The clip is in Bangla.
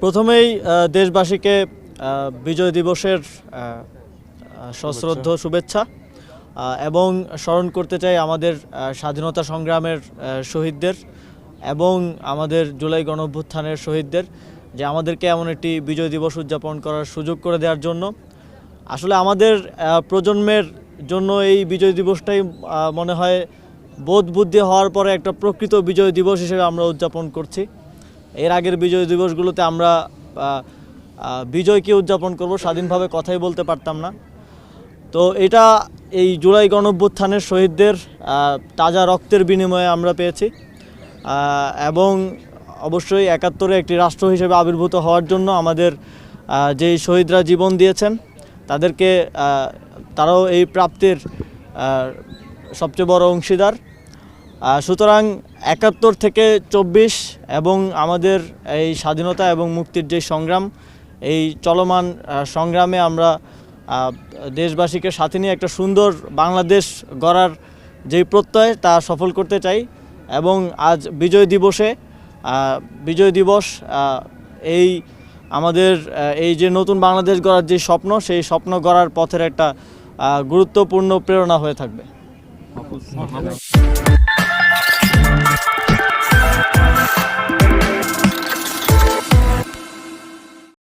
প্রথমেই দেশবাসীকে বিজয় দিবসের সশ্রদ্ধ শুভেচ্ছা এবং স্মরণ করতে চাই আমাদের স্বাধীনতা সংগ্রামের শহীদদের এবং আমাদের জুলাই গণঅভ্যুত্থানের শহীদদের, যে আমাদেরকে এমন একটি বিজয় দিবস উদযাপন করার সুযোগ করে দেওয়ার জন্য। আসলে আমাদের প্রজন্মের জন্য এই বিজয় দিবসটাই মনে হয় বোধ বুদ্ধি হওয়ার পরে একটা প্রকৃত বিজয় দিবস হিসেবে আমরা উদযাপন করছি। এর আগের বিজয় দিবসগুলোতে আমরা বিজয়কে উদযাপন করব, স্বাধীনভাবে কথাই বলতে পারতাম না। তো এটা এই জুলাই গণঅভ্যুত্থানের শহীদদের তাজা রক্তের বিনিময়ে আমরা পেয়েছি এবং অবশ্যই ৭১ একটি রাষ্ট্র হিসেবে আবির্ভূত হওয়ার জন্য আমাদের যেই শহীদরা জীবন দিয়েছেন তাদেরকে তারাও এই প্রাপ্তির সবচেয়ে বড় অংশীদার। সুতরাং ৭১ থেকে ২৪ এবং আমাদের এই স্বাধীনতা এবং মুক্তির যে সংগ্রাম, এই চলমান সংগ্রামে আমরা দেশবাসীকে সাথে নিয়ে একটা সুন্দর বাংলাদেশ গড়ার যেই প্রত্যয় তা সফল করতে চাই। এবং আজ বিজয় দিবস এই আমাদের এই যে নতুন বাংলাদেশ গড়ার যে স্বপ্ন, সেই স্বপ্ন গড়ার পথের একটা গুরুত্বপূর্ণ প্রেরণা হয়ে থাকবে।